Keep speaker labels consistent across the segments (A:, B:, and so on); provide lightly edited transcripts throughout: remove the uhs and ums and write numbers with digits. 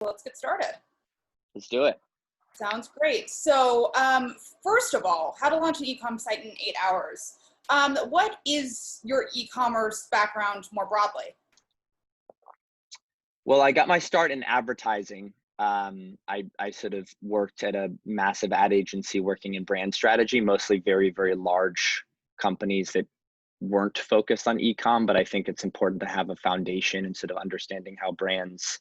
A: let's get started.
B: Let's do it.
A: Sounds great. So first of all, how to launch an e-com site in 8 hours. What is your e-commerce background more broadly?
B: Well, I got my start in advertising. I sort of worked at a massive ad agency working in brand strategy, mostly very, very large companies that weren't focused on e-com, but I think it's important to have a foundation and sort of understanding how brands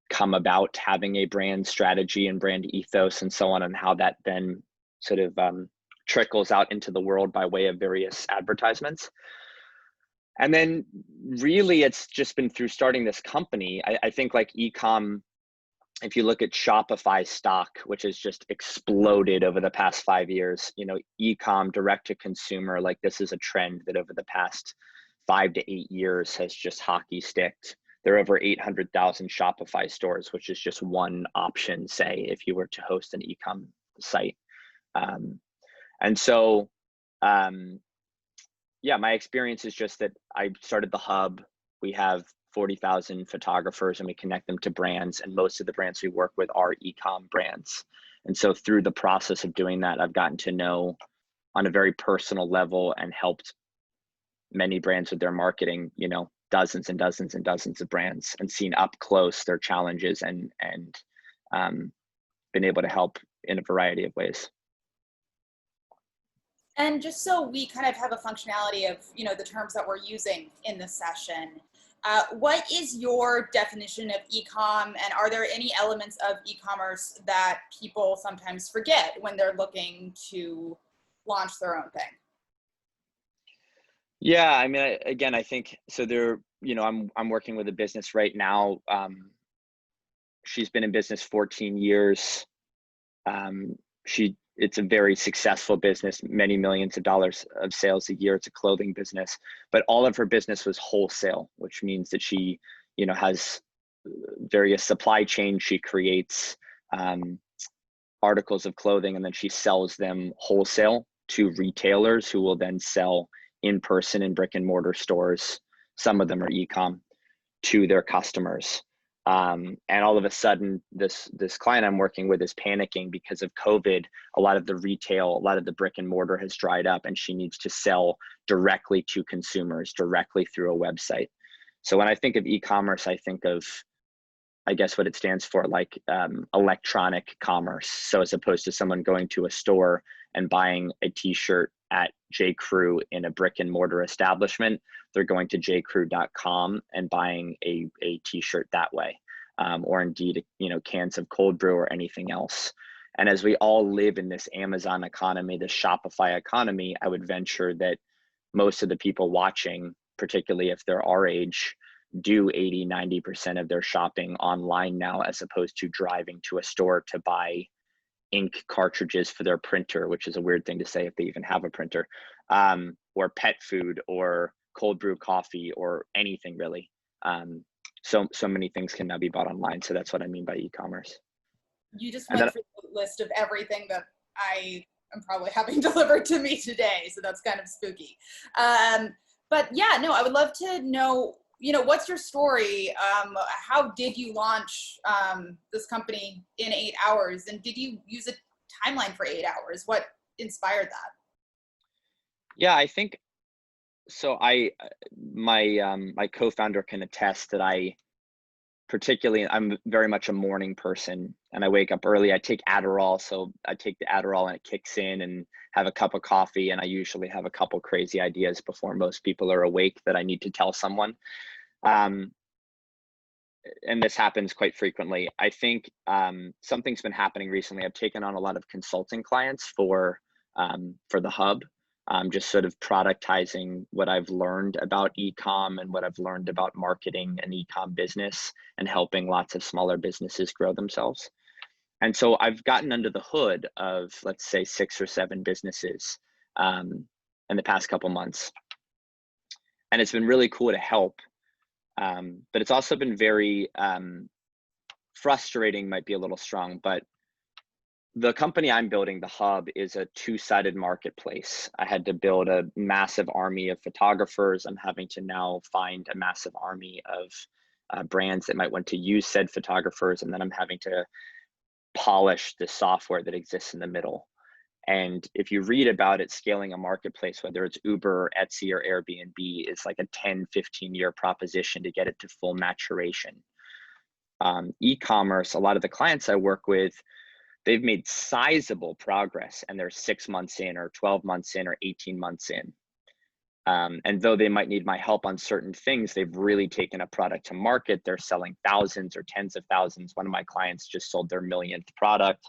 B: come about having a brand strategy and brand ethos and so on, and how that then sort of trickles out into the world by way of various advertisements. And then really it's just been through starting this company. I think like e-com, if you look at Shopify stock, which has just exploded over the past 5 years, e-com, direct to consumer, like this is a trend that over the past 5 to 8 years has just hockey sticked. There are over 800,000 Shopify stores, which is just one option, say, if you were to host an e-com site. Yeah, my experience is just that I started the hub. We have 40,000 photographers and we connect them to brands, and most of the brands we work with are e-com brands. And so through the process of doing that, I've gotten to know on a very personal level and helped many brands with their marketing, dozens and dozens and dozens of brands, and seen up close their challenges and been able to help in a variety of ways.
A: And just so we kind of have a functionality of, the terms that we're using in this session, what is your definition of e-com, and are there any elements of e-commerce that people sometimes forget when they're looking to launch their own thing?
B: Yeah, I mean, again, I think so. I'm working with a business right now. She's been in business 14 years. It's a very successful business, many millions of dollars of sales a year. It's a clothing business, but all of her business was wholesale, which means that she, has various supply chains. She creates articles of clothing and then she sells them wholesale to retailers who will then sell in person in brick and mortar stores. Some of them are e-com to their customers. And all of a sudden, this client I'm working with is panicking because of COVID. A lot of the retail, a lot of the brick and mortar has dried up, and she needs to sell directly to consumers, directly through a website. So when I think of e-commerce, I think of, I guess, what it stands for, like electronic commerce. So as opposed to someone going to a store and buying a t-shirt at J.Crew in a brick and mortar establishment, they're going to jcrew.com and buying a t-shirt that way, or indeed, cans of cold brew or anything else. And as we all live in this Amazon economy, this Shopify economy, I would venture that most of the people watching, particularly if they're our age, do 80-90% of their shopping online now, as opposed to driving to a store to buy ink cartridges for their printer, which is a weird thing to say if they even have a printer, or pet food or cold brew coffee or anything really. So many things can now be bought online. So that's what I mean by e-commerce.
A: You just went through the list of everything that I am probably having delivered to me today. So that's kind of spooky. But yeah, no, I would love to know, what's your story? How did you launch this company in 8 hours? And did you use a timeline for 8 hours? What inspired that?
B: Yeah, I think so. My co-founder can attest that I'm very much a morning person, and I wake up early. I take Adderall, so I take the Adderall and it kicks in, and have a cup of coffee, and I usually have a couple crazy ideas before most people are awake that I need to tell someone. And this happens quite frequently. I think something's been happening recently. I've taken on a lot of consulting clients for the hub, just sort of productizing what I've learned about e-com and what I've learned about marketing and e-com business, and helping lots of smaller businesses grow themselves. And so I've gotten under the hood of, let's say, 6 or 7 businesses in the past couple months. And it's been really cool to help. But it's also been very frustrating, might be a little strong, but the company I'm building, the hub, is a two-sided marketplace. I had to build a massive army of photographers. I'm having to now find a massive army of brands that might want to use said photographers, and then I'm having to polish the software that exists in the middle. And if you read about it, scaling a marketplace, whether it's Uber, Etsy, or Airbnb, is like a 10, 15-year proposition to get it to full maturation. E-commerce, a lot of the clients I work with, they've made sizable progress, and they're 6 months in, or 12 months in, or 18 months in. And though they might need my help on certain things, they've really taken a product to market. They're selling thousands or tens of thousands. One of my clients just sold their millionth product.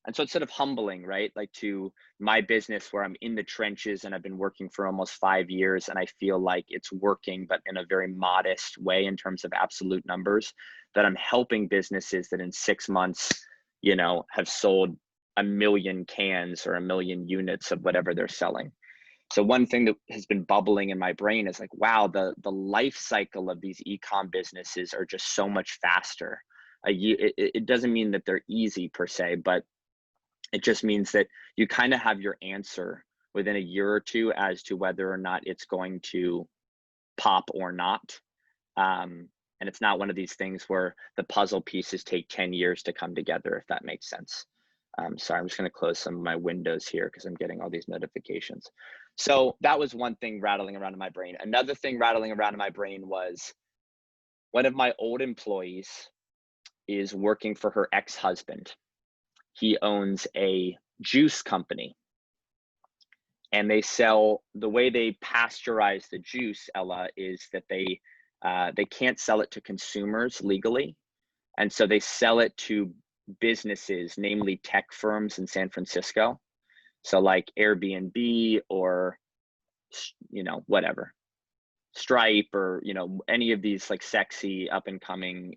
B: And so it's sort of humbling, right? Like, to my business where I'm in the trenches and I've been working for almost 5 years, and I feel like it's working, but in a very modest way in terms of absolute numbers, that I'm helping businesses that in 6 months, you know, have sold 1 million cans or 1 million units of whatever they're selling. So one thing that has been bubbling in my brain is like, wow, the life cycle of these e-com businesses are just so much faster. It doesn't mean that they're easy per se, but it just means that you kind of have your answer within a year or two as to whether or not it's going to pop or not. And it's not one of these things where the puzzle pieces take 10 years to come together, if that makes sense. Sorry, I'm just going to close some of my windows here because I'm getting all these notifications. So that was one thing rattling around in my brain. Another thing rattling around in my brain was one of my old employees is working for her ex-husband. He owns a juice company, and they sell, the way they pasteurize the juice, Ella, is that they can't sell it to consumers legally. And so they sell it to businesses, namely tech firms in San Francisco. So like Airbnb, or, you know, whatever, Stripe, or, you know, any of these like sexy up and coming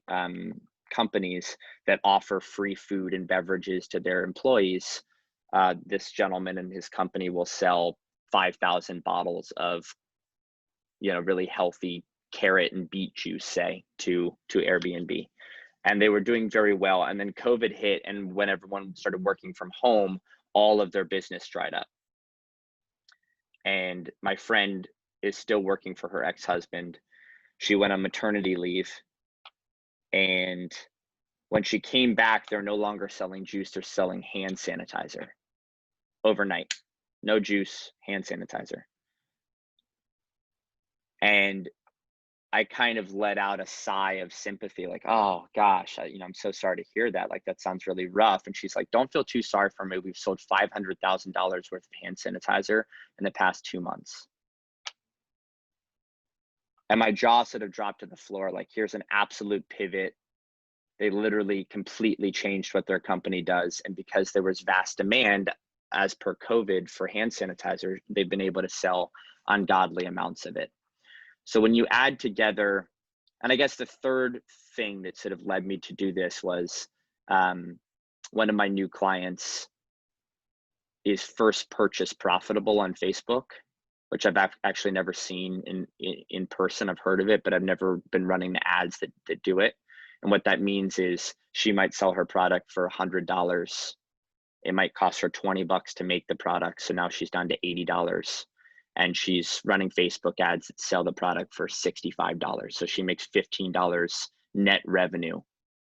B: companies that offer free food and beverages to their employees. This gentleman and his company will sell 5,000 bottles of, you know, really healthy carrot and beet juice, say, to Airbnb. And they were doing very well. And then COVID hit, and when everyone started working from home, all of their business dried up. And my friend is still working for her ex-husband. She went on maternity leave, and when she came back, they're no longer selling juice, they're selling hand sanitizer overnight. No juice, hand sanitizer. And I kind of let out a sigh of sympathy, like, oh gosh, I'm so sorry to hear that. Like, that sounds really rough. And she's like, don't feel too sorry for me. We've sold $500,000 worth of hand sanitizer in the past 2 months. And my jaw sort of dropped to the floor. Like, here's an absolute pivot. They literally completely changed what their company does. And because there was vast demand, as per COVID, for hand sanitizer, they've been able to sell ungodly amounts of it. So when you add together, and I guess the third thing that sort of led me to do this was one of my new clients is first purchase profitable on Facebook, which I've actually never seen in person. I've heard of it, but I've never been running the ads that do it. And what that means is she might sell her product for $100. It might cost her $20 to make the product. So now she's down to $80. And she's running Facebook ads that sell the product for $65. So she makes $15 net revenue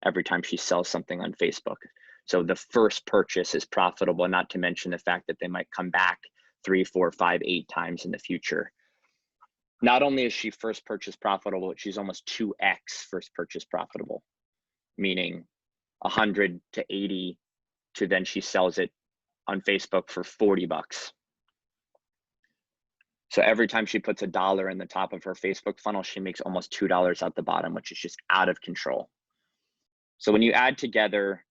B: every time she sells something on Facebook. So the first purchase is profitable, not to mention the fact that they might come back 3, 4, 5, 8 times in the future. Not only is she first purchase profitable, she's almost 2x first purchase profitable, meaning 100 to 80 to then she sells it on Facebook for $40. So every time she puts $1 in the top of her Facebook funnel, she makes almost $2 out the bottom, which is just out of control. So when you add together,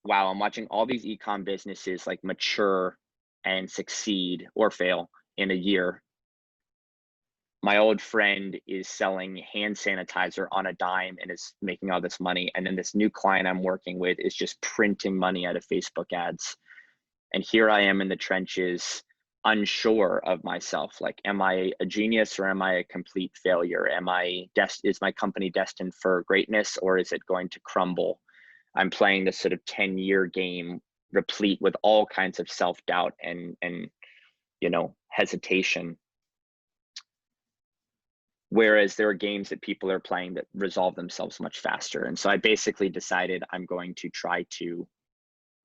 B: wow, I'm watching all these e-com businesses like mature and succeed or fail in a year. My old friend is selling hand sanitizer on a dime and is making all this money. And then this new client I'm working with is just printing money out of Facebook ads. And here I am in the trenches, unsure of myself. Like, am I a genius or am I a complete failure? Is my company destined for greatness, or is it going to crumble? I'm playing this sort of 10-year game, replete with all kinds of self-doubt and hesitation. Whereas there are games that people are playing that resolve themselves much faster. And so I basically decided I'm going to try to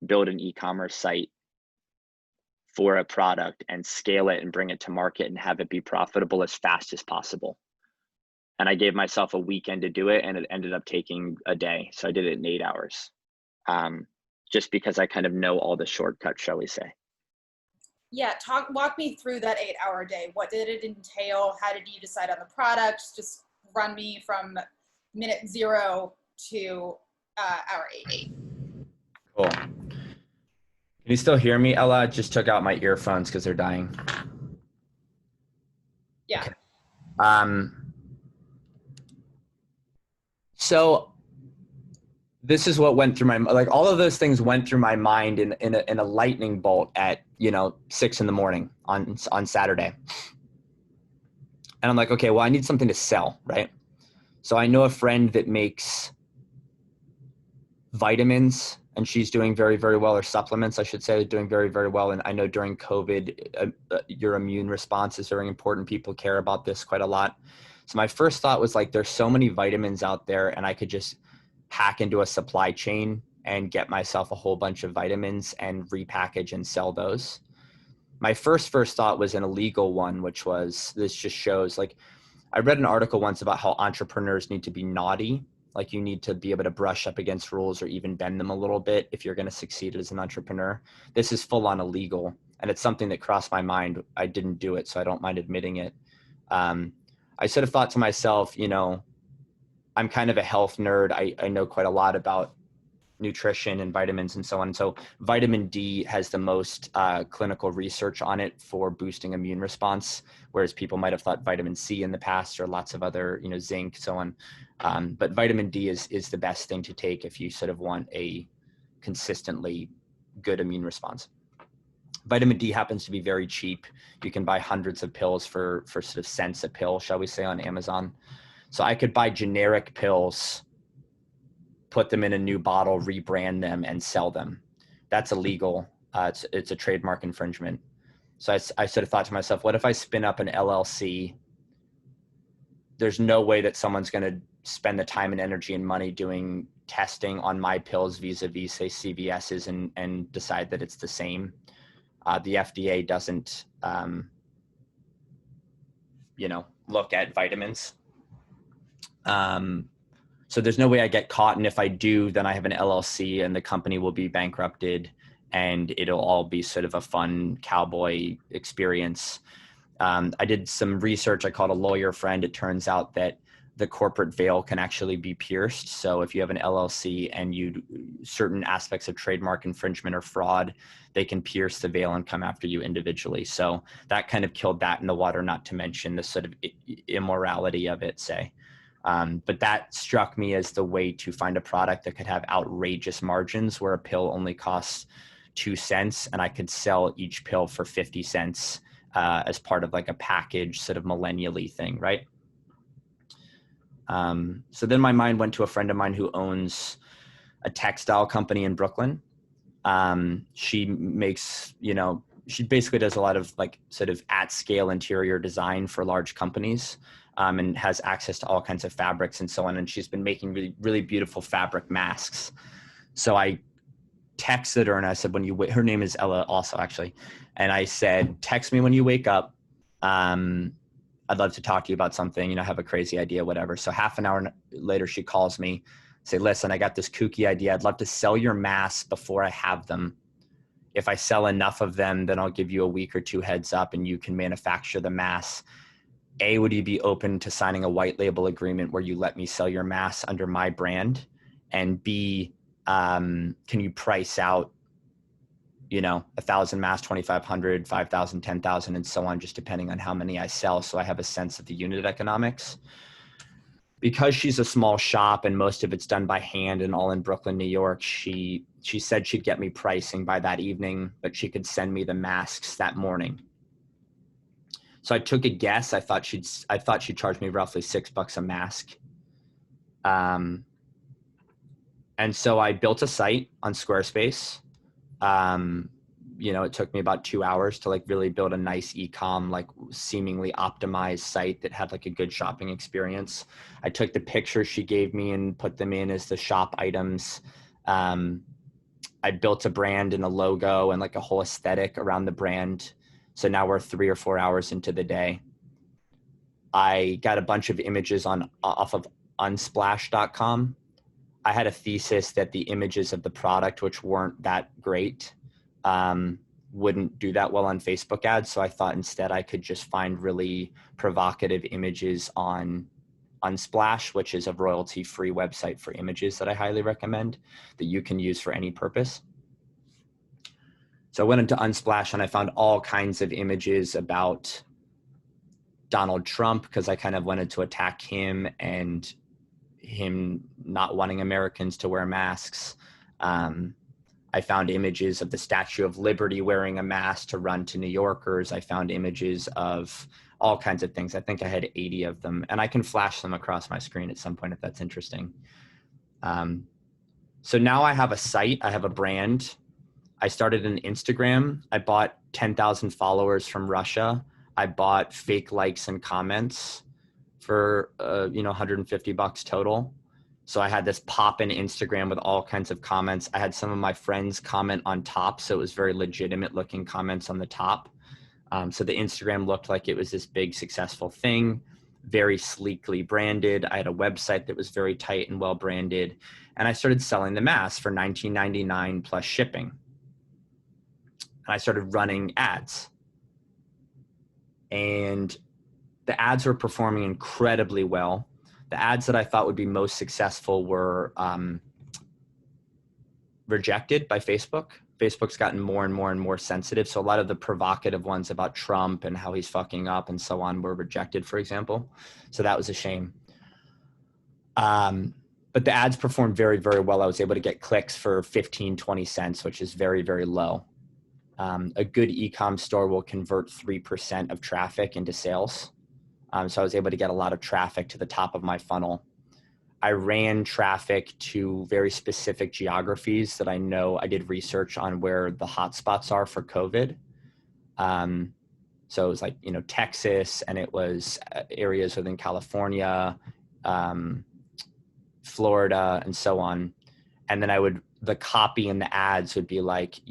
B: build an e-commerce site for a product and scale it and bring it to market and have it be profitable as fast as possible. And I gave myself a weekend to do it, and it ended up taking a day. So I did it in 8 hours, just because I kind of know all the shortcuts, shall we say.
A: Yeah, walk me through that 8-hour day. What did it entail? How did you decide on the product? Just run me from minute 0 to hour 8.
C: Cool. Can you still hear me, Ella? I just took out my earphones because they're dying.
A: Yeah.
C: Okay. So this is what went through my, like, all of those things went through my mind in a lightning bolt at 6 a.m. on Saturday. And I'm like, okay, well, I need something to sell, right? So I know a friend that makes vitamins, and she's doing very, very well, or supplements, I should say, doing very, very well. And I know during COVID, your immune response is very important. People care about this quite a lot. So my first thought was like, there's so many vitamins out there, and I could just hack into a supply chain and get myself a whole bunch of vitamins and repackage and sell those. My first thought was an illegal one, which was, this just shows, like, I read an article once about how entrepreneurs need to be naughty. Like, you need to be able to brush up against rules or even bend them a little bit if you're going to succeed as an entrepreneur. This is full on illegal. And it's something that crossed my mind. I didn't do it, so I don't mind admitting it. I sort of thought to myself, I'm kind of a health nerd. I know quite a lot about nutrition and vitamins and so on. So vitamin D has the most clinical research on it for boosting immune response, whereas people might have thought vitamin C in the past, or lots of other, zinc, so on. But vitamin D is the best thing to take if you sort of want a consistently good immune response. Vitamin D happens to be very cheap. You can buy hundreds of pills for sort of cents a pill, shall we say, on Amazon. So I could buy generic pills, put them in a new bottle, rebrand them, and sell them. That's illegal. It's a trademark infringement. So I sort of thought to myself, what if I spin up an LLC? There's no way that someone's going to spend the time and energy and money doing testing on my pills vis-a-vis, say, CVS's and decide that it's the same. The FDA doesn't, look at vitamins. So there's no way I get caught. And if I do, then I have an LLC and the company will be bankrupted, and it'll all be sort of a fun cowboy experience. I did some research. I called a lawyer friend. It turns out that the corporate veil can actually be pierced. So if you have an LLC and certain aspects of trademark infringement or fraud, they can pierce the veil and come after you individually. So that kind of killed that in the water, not to mention the sort of immorality of it, say. But that struck me as the way to find a product that could have outrageous margins, where a pill only costs 2 cents and I could sell each pill for 50 cents as part of like a package sort of millennially thing, right? So then my mind went to a friend of mine who owns a textile company in Brooklyn. She makes, she basically does a lot of like sort of at scale interior design for large companies, and has access to all kinds of fabrics and so on. And she's been making really, really beautiful fabric masks. So I texted her and I said, her name is Ella also, actually. And I said, text me when you wake up. I'd love to talk to you about something, have a crazy idea, whatever. So half an hour later, she calls me, say, listen, I got this kooky idea. I'd love to sell your masks before I have them. If I sell enough of them, then I'll give you a week or 2 heads up and you can manufacture the masks. A, would you be open to signing a white label agreement where you let me sell your masks under my brand? And B, can you price out 1,000 masks, 2,500, 5,000, 10,000, and so on, just depending on how many I sell, so I have a sense of the unit economics. Because she's a small shop and most of it's done by hand and all in Brooklyn, New York, she said she'd get me pricing by that evening, but she could send me the masks that morning. So I took a guess. I thought she'd charge me roughly $6 a mask. And so I built a site on Squarespace. you know, it took me about 2 hours to like really build a nice e-com, like seemingly optimized site that had like a good shopping experience. I took the pictures she gave me and put them in as the shop items. I built a brand and a logo and like a whole aesthetic around the brand. So now we're 3 or 4 hours into the day. I got a bunch of images off of unsplash.com. I had a thesis that the images of the product, which weren't that great, wouldn't do that well on Facebook ads. So I thought instead I could just find really provocative images on Unsplash, which is a royalty-free website for images that I highly recommend that you can use for any purpose. So I went into Unsplash and I found all kinds of images about Donald Trump because I kind of wanted to attack him and him not wanting Americans to wear masks. I found images of the Statue of Liberty wearing a mask to run to New Yorkers. I found images of all kinds of things. I think I had 80 of them, and I can flash them across my screen at some point if that's interesting. So now I have a site, I have a brand. I started an Instagram. I bought 10,000 followers from Russia. I bought fake likes and comments for $150 total. So I had this pop-in Instagram with all kinds of comments. I had some of my friends comment on top, so it was very legitimate looking comments on the top. So the Instagram looked like it was this big successful thing, very sleekly branded. I had a website that was very tight and well branded, and I started selling the mask for $19.99 plus shipping. And I started running ads, and the ads were performing incredibly well. The ads that I thought would be most successful were rejected by Facebook. Facebook's gotten more and more and more sensitive. So a lot of the provocative ones about Trump and how he's fucking up and so on were rejected, for example. So that was a shame. But the ads performed very, very well. I was able to get clicks for 15, 20 cents, which is very, very low. A good e-com store will convert 3% of traffic into sales. So I was able to get a lot of traffic to the top of my funnel. I ran traffic to very specific geographies that I know. I did research on where the hotspots are for COVID. So it was like, Texas, and it was areas within California, Florida, and so on. And then the copy in the ads would be like,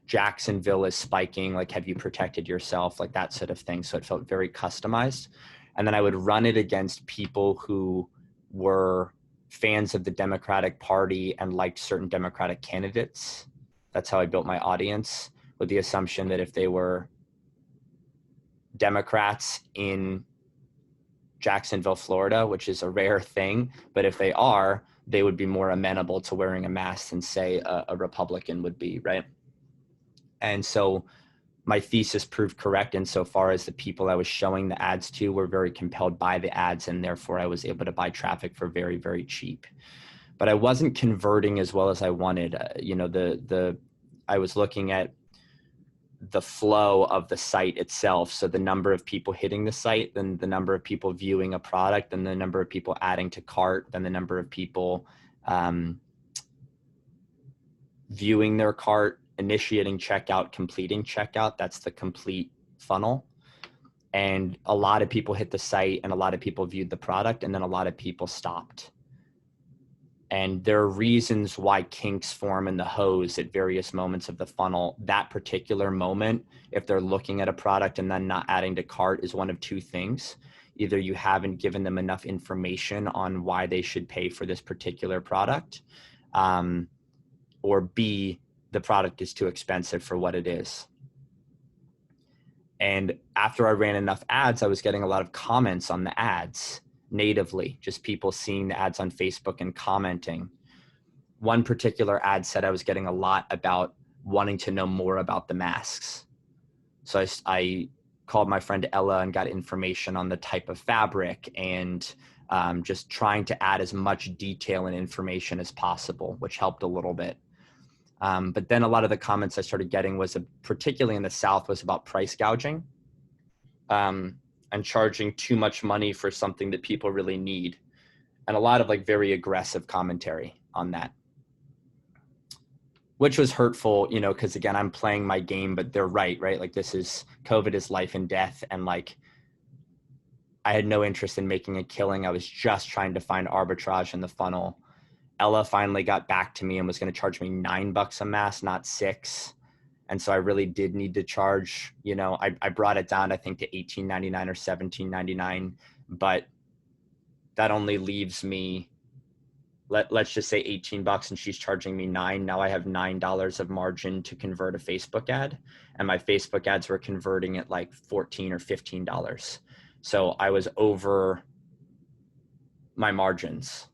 C: Jacksonville is spiking, like, have you protected yourself? Like that sort of thing. So it felt very customized. And then I would run it against people who were fans of the Democratic Party and liked certain Democratic candidates. That's how I built my audience, with the assumption that if they were Democrats in Jacksonville, Florida, which is a rare thing, but if they are, they would be more amenable to wearing a mask than, say, a Republican would be, right? And so my thesis proved correct insofar as the people I was showing the ads to were very compelled by the ads, and therefore I was able to buy traffic for very, very cheap. But I wasn't converting as well as I wanted. I was looking at the flow of the site itself. So the number of people hitting the site, then the number of people viewing a product, then the number of people adding to cart, then the number of people viewing their cart, initiating checkout, completing checkout. That's the complete funnel. And a lot of people hit the site, and a lot of people viewed the product, and then a lot of people stopped. And there are reasons why kinks form in the hose at various moments of the funnel. That particular moment, if they're looking at a product and then not adding to cart, is one of two things. Either you haven't given them enough information on why they should pay for this particular product, or B, the product is too expensive for what it is. And after I ran enough ads, I was getting a lot of comments on the ads natively, just people seeing the ads on Facebook and commenting. One particular ad said I was getting a lot about wanting to know more about the masks. So I called my friend Ella and got information on the type of fabric, and just trying to add as much detail and information as possible, which helped a little bit. But then a lot of the comments I started getting was, particularly in the South, was about price gouging and charging too much money for something that people really need. And a lot of like very aggressive commentary on that. which was hurtful, you know, because again, I'm playing my game, but they're right? Like COVID is life and death. And like, I had no interest in making a killing. I was just trying to find arbitrage in the funnel. Ella finally got back to me and was going to charge me $9 a mask, not $6. And so I really did need to charge, you know, I brought it down, I think, to $18.99 or $17.99, but that only leaves me, let's just say $18 and she's charging me $9. Now I have $9 of margin to convert a Facebook ad, and my Facebook ads were converting at like $14 or $15. So I was over my margins.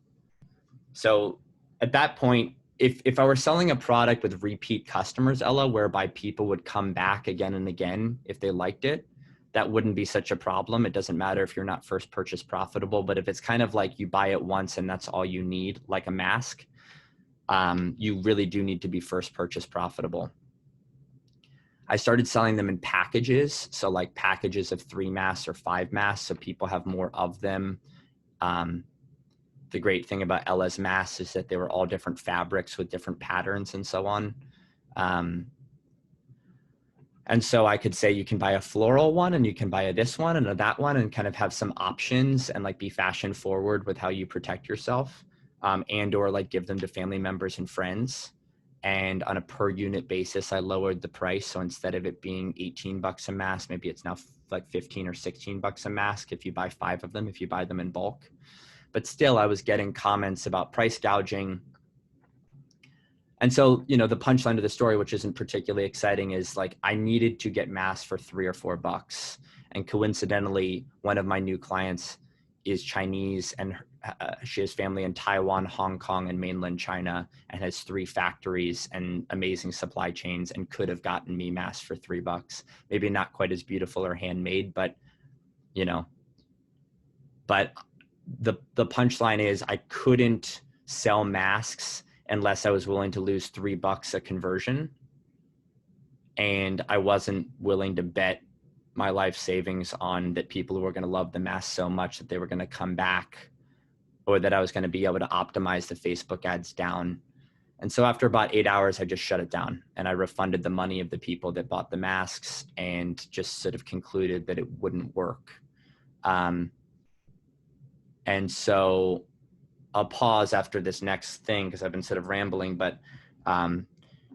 C: So at that point, if I were selling a product with repeat customers, Ella, whereby people would come back again and again if they liked it, that wouldn't be such a problem. It doesn't matter if you're not first purchase profitable, but if it's kind of like you buy it once and that's all you need, like a mask, you really do need to be first purchase profitable. I started selling them in packages. So like packages of 3 masks or 5 masks, so people have more of them. The great thing about Ella's masks is that they were all different fabrics with different patterns and so on. And so I could say you can buy a floral one and you can buy this one and that one and kind of have some options and like be fashion forward with how you protect yourself, and or like give them to family members and friends. And on a per unit basis, I lowered the price. So instead of it being $18 a mask, maybe it's now like 15 or $16 a mask if you buy 5 of them, if you buy them in bulk. But still, I was getting comments about price gouging. And so, you know, the punchline of the story, which isn't particularly exciting, is like I needed to get masks for $3 or $4. And coincidentally, one of my new clients is Chinese, and she has family in Taiwan, Hong Kong, and mainland China, and has 3 factories and amazing supply chains, and could have gotten me masks for $3. Maybe not quite as beautiful or handmade, but, you know, but the punchline is I couldn't sell masks unless I was willing to lose $3 a conversion. And I wasn't willing to bet my life savings on that people were going to love the mask so much that they were going to come back, or that I was going to be able to optimize the Facebook ads down. And so after about 8 hours, I just shut it down and I refunded the money of the people that bought the masks and just sort of concluded that it wouldn't work. And so I'll pause after this next thing because I've been sort of rambling, but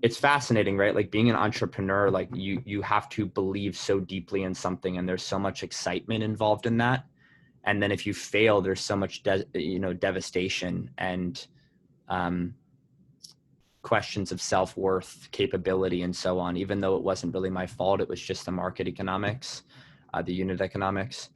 C: it's fascinating, right? Like being an entrepreneur, like you have to believe so deeply in something, and there's so much excitement involved in that. And then if you fail, there's so much, devastation and questions of self-worth, capability, and so on. Even though it wasn't really my fault, it was just the market economics, the unit economics.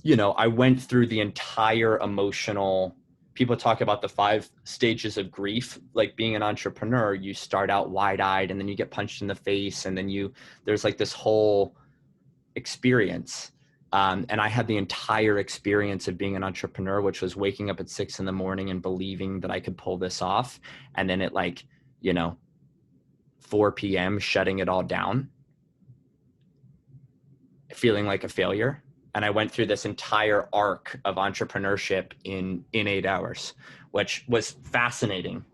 C: You know, I went through the entire emotional, people talk about the 5 stages of grief. Like being an entrepreneur, you start out wide-eyed and then you get punched in the face. And then there's like this whole experience. And I had the entire experience of being an entrepreneur, which was waking up at 6 a.m. and believing that I could pull this off. And then at 4 p.m., shutting it all down, feeling like a failure. And I went through this entire arc of entrepreneurship in 8 hours, which was fascinating.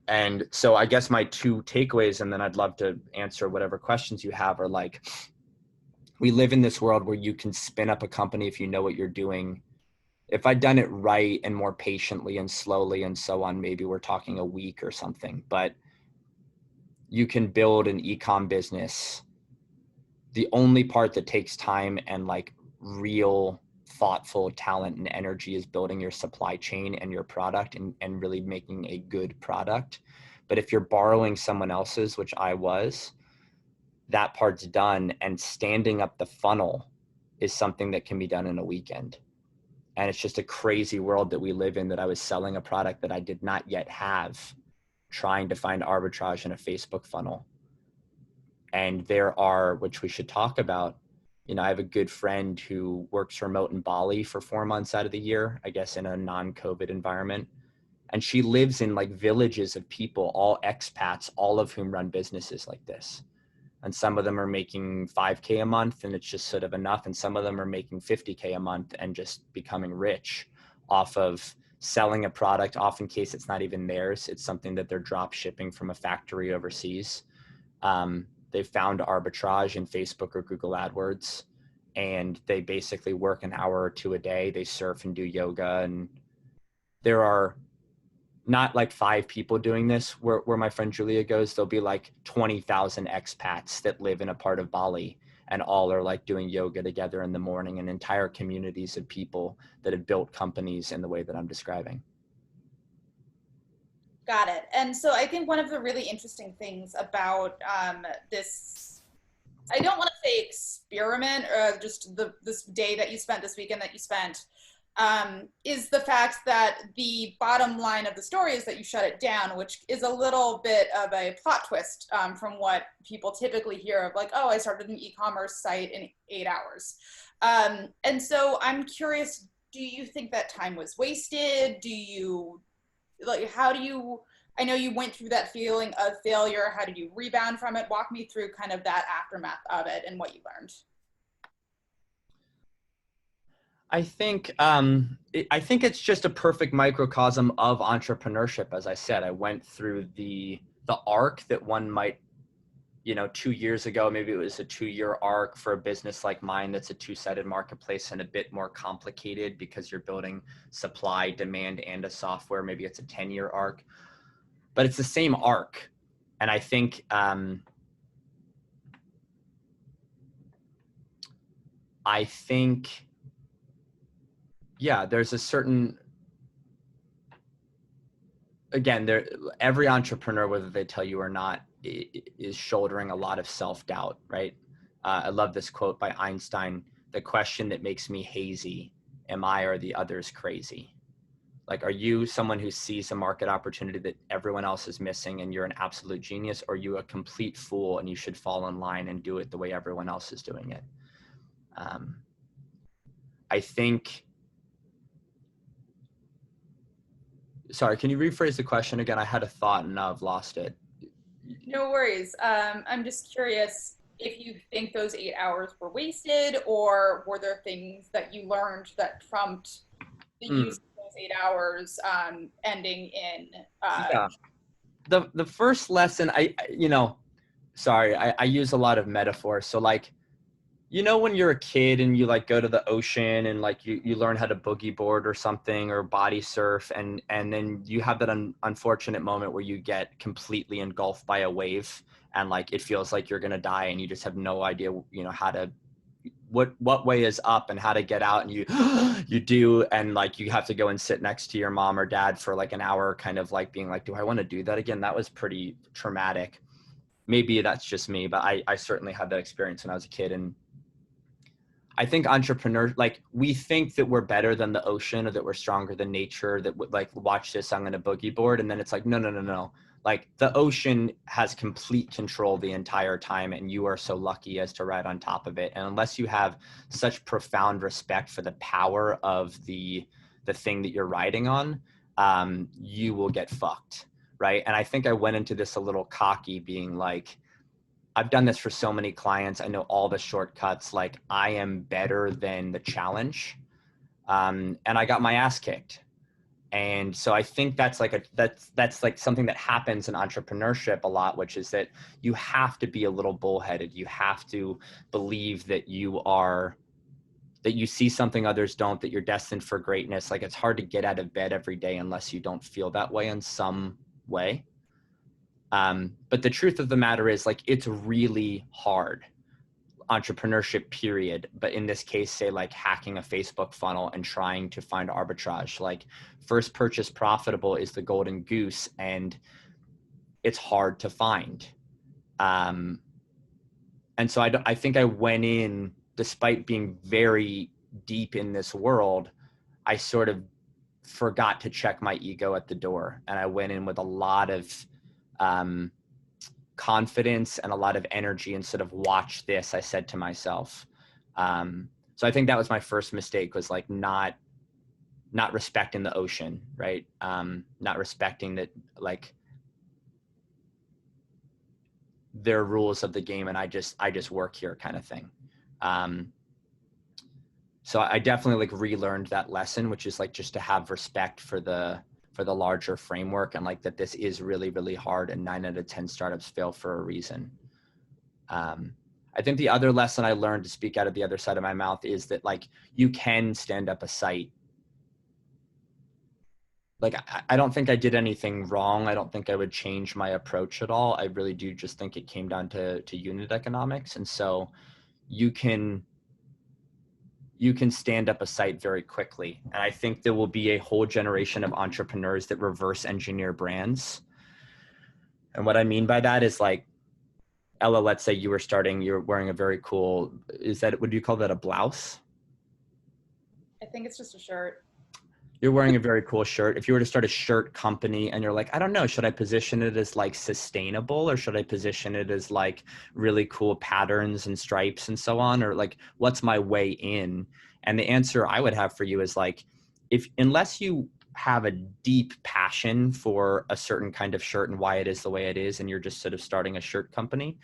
C: And so I guess my 2 takeaways, and then I'd love to answer whatever questions you have, are like, we live in this world where you can spin up a company if you know what you're doing. If I'd done it right and more patiently and slowly and so on, maybe we're talking a week or something, but you can build an e-com business. The only part that takes time and like real thoughtful talent and energy is building your supply chain and your product and really making a good product. But if you're borrowing someone else's, which I was, that part's done, and standing up the funnel is something that can be done in a weekend. And it's just a crazy world that we live in, that I was selling a product that I did not yet have, trying to find arbitrage in a Facebook funnel. And there are, which we should talk about, I have a good friend who works remote in Bali for 4 months out of the year, I guess in a non-COVID environment. And she lives in like villages of people, all expats, all of whom run businesses like this. And some of them are making $5K a month and it's just sort of enough. And some of them are making $50K a month and just becoming rich off of selling a product, often case it's not even theirs. It's something that they're drop shipping from a factory overseas. They found arbitrage in Facebook or Google AdWords, and they basically work an hour or two a day. They surf and do yoga, and there are not like 5 people doing this where my friend Julia goes. There'll be like 20,000 expats that live in a part of Bali, and all are like doing yoga together in the morning, and entire communities of people that have built companies in the way that I'm describing.
A: Got it. And so I think one of the really interesting things about this, I don't want to say experiment, or just this day that you spent, this weekend that you spent, is the fact that the bottom line of the story is that you shut it down, which is a little bit of a plot twist from what people typically hear of, like, oh, I started an e-commerce site in 8 hours. And so I'm curious, do you think that time was wasted? Do you, like, how do you, I know you went through that feeling of failure. How did you rebound from it? Walk me through kind of that aftermath of it and what you learned.
C: I think it's just a perfect microcosm of entrepreneurship. As I said, I went through the arc that one might, 2 years ago, maybe it was a 2-year arc for a business like mine that's a 2-sided marketplace and a bit more complicated because you're building supply, demand, and a software. Maybe it's a 10-year arc, but it's the same arc. And I think yeah, there's a certain, again, every entrepreneur, whether they tell you or not, is shouldering a lot of self-doubt, right? I love this quote by Einstein: "The question that makes me hazy, am I or the others crazy?" Like, are you someone who sees a market opportunity that everyone else is missing and you're an absolute genius, or are you a complete fool and you should fall in line and do it the way everyone else is doing it? I think, sorry, can you rephrase the question again? I had a thought and now I've lost it.
A: No worries. I'm just curious if you think those 8 hours were wasted, or were there things that you learned that trumped the use of those 8 hours ending in
C: yeah. The first lesson, I use a lot of metaphors. So like, when you're a kid and you like go to the ocean and like you learn how to boogie board or something, or body surf, and then you have that unfortunate moment where you get completely engulfed by a wave and like it feels like you're gonna die and you just have no idea how to, what way is up and how to get out, and you do, and like you have to go and sit next to your mom or dad for like an hour, kind of like being like, do I want to do that again? That was pretty traumatic. Maybe that's just me, but I certainly had that experience when I was a kid. And I think entrepreneurs, like, we think that we're better than the ocean, or that we're stronger than nature, that would like, watch this, I'm going to boogie board. And then it's like, no. Like, the ocean has complete control the entire time, and you are so lucky as to ride on top of it. And unless you have such profound respect for the power of the thing that you're riding on, you will get fucked, right? And I think I went into this a little cocky, being like, I've done this for so many clients. I know all the shortcuts. Like, I am better than the challenge. And I got my ass kicked. And so I think that's like that's like something that happens in entrepreneurship a lot, which is that you have to be a little bullheaded. You have to believe that that you see something others don't, that you're destined for greatness. Like, it's hard to get out of bed every day unless you don't feel that way in some way. But the truth of the matter is, like, it's really hard, entrepreneurship period. But in this case, say like hacking a Facebook funnel and trying to find arbitrage, like first purchase profitable is the golden goose, and it's hard to find. And so I think I went in, despite being very deep in this world, I sort of forgot to check my ego at the door. And I went in with a lot of confidence and a lot of energy, and sort of, watch this, I said to myself. So I think that was my first mistake, was like not respecting the ocean, right? Not respecting that, like, there are rules of the game, and I just work here, kind of thing. So I definitely like relearned that lesson, which is like just to have respect for the larger framework, and like that this is really, really hard, and 9 out of 10 startups fail for a reason. I think the other lesson I learned, to speak out of the other side of my mouth, is that like you can stand up a site. Like, I don't think I did anything wrong. I don't think I would change my approach at all. I really do just think it came down to unit economics. And so you can stand up a site very quickly. And I think there will be a whole generation of entrepreneurs that reverse engineer brands. And what I mean by that is like, Ella, let's say you're wearing a very cool, would you call that a blouse?
A: I think it's just a shirt.
C: You're wearing a very cool shirt. If you were to start a shirt company and you're like, I don't know, should I position it as like sustainable, or should I position it as like really cool patterns and stripes and so on? Or like, what's my way in? And the answer I would have for you is like, unless you have a deep passion for a certain kind of shirt and why it is the way it is, and you're just sort of starting a shirt company,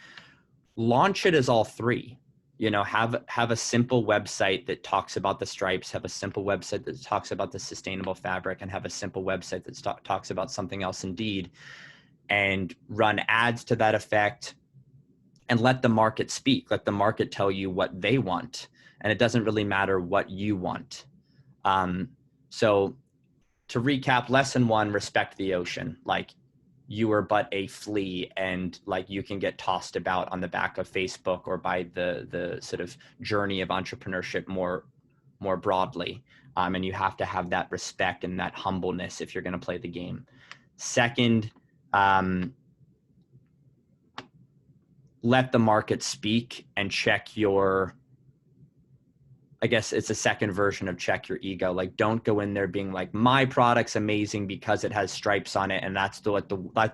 C: launch it as all three. You know, have a simple website that talks about the stripes, have a simple website that talks about the sustainable fabric, and have a simple website that talks about something else indeed, and run ads to that effect, and let the market speak. Let the market tell you what they want, and it doesn't really matter what you want. So to recap, lesson 1, respect the ocean. Like, you are but a flea, and like you can get tossed about on the back of Facebook or by the sort of journey of entrepreneurship more broadly. And you have to have that respect and that humbleness if you're going to play the game. Second, let the market speak and check your, I guess it's a second version of check your ego. Like, don't go in there being like, my product's amazing because it has stripes on it, and that's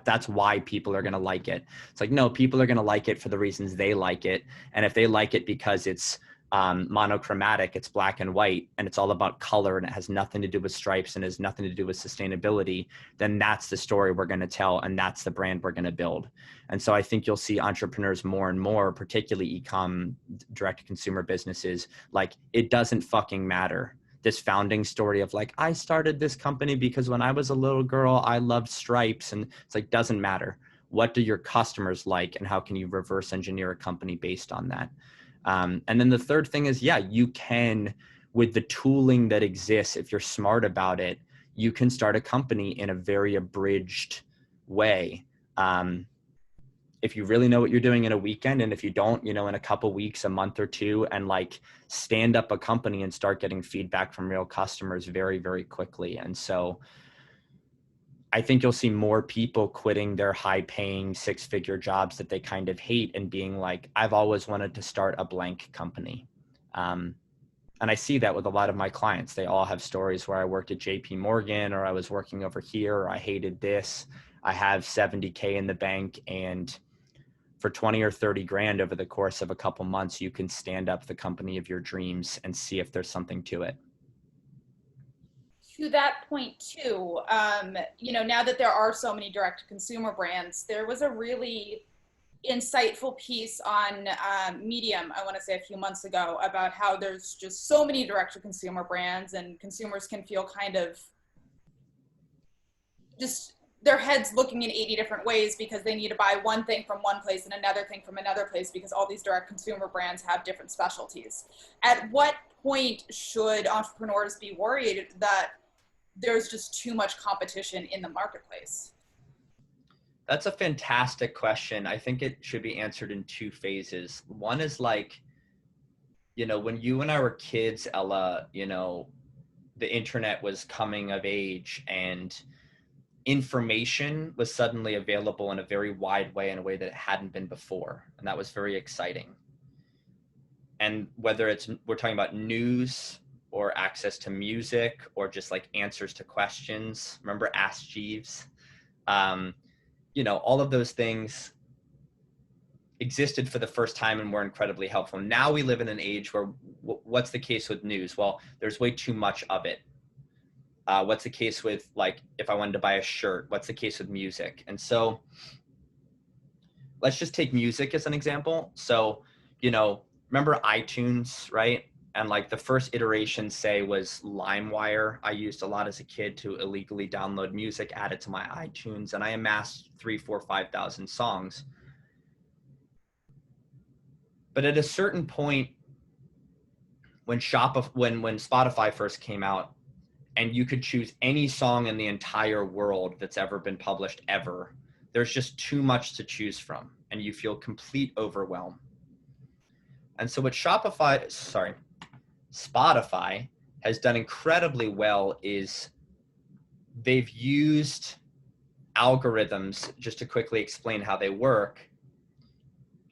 C: that's why people are going to like it. It's like, no, people are going to like it for the reasons they like it. And if they like it because it's monochromatic, it's black and white, and it's all about color, and it has nothing to do with stripes and has nothing to do with sustainability, then that's the story we're going to tell, and that's the brand we're going to build. And so I think you'll see entrepreneurs more and more, particularly e-com, direct-to-consumer businesses, like, it doesn't fucking matter. This founding story of like, I started this company because when I was a little girl, I loved stripes. And it's like, doesn't matter. What do your customers like, and how can you reverse engineer a company based on that? And then the third thing is, yeah, you can, with the tooling that exists, if you're smart about it, you can start a company in a very abridged way. If you really know what you're doing in a weekend, and if you don't, you know, in a couple weeks, a month or two, and like stand up a company and start getting feedback from real customers very, very quickly. And so I think you'll see more people quitting their high paying 6-figure jobs that they kind of hate and being like, I've always wanted to start a blank company. And I see that with a lot of my clients. They all have stories where I worked at JP Morgan, or I was working over here, or I hated this. I have 70K in the bank, and for 20 or 30 grand over the course of a couple months, you can stand up the company of your dreams and see if there's something to it.
A: To that point too, you know, now that there are so many direct consumer brands, there was a really insightful piece on Medium, I want to say a few months ago, about how there's just so many direct to consumer brands, and consumers can feel kind of just their heads looking in 80 different ways because they need to buy one thing from one place and another thing from another place, because all these direct consumer brands have different specialties. At what point should entrepreneurs be worried that there's just too much competition in the marketplace?
C: That's a fantastic question. I think it should be answered in 2 phases. One is like, you know, when you and I were kids, Ella, you know, the internet was coming of age, and information was suddenly available in a very wide way, in a way that it hadn't been before. And that was very exciting. And whether we're talking about news, or access to music, or just like answers to questions, remember Ask Jeeves? You know, all of those things existed for the first time and were incredibly helpful. Now we live in an age where what's the case with news? Well, there's way too much of it. What's the case with, like, if I wanted to buy a shirt, what's the case with music? And so let's just take music as an example. So, you know, remember iTunes, right? And like the first iteration, say, was LimeWire. I used a lot as a kid to illegally download music, add it to my iTunes, and I amassed 3, 4, 5,000 songs. But at a certain point, when Spotify first came out, and you could choose any song in the entire world that's ever been published ever, there's just too much to choose from, and you feel complete overwhelm. And so what Spotify has done incredibly well is they've used algorithms, just to quickly explain how they work.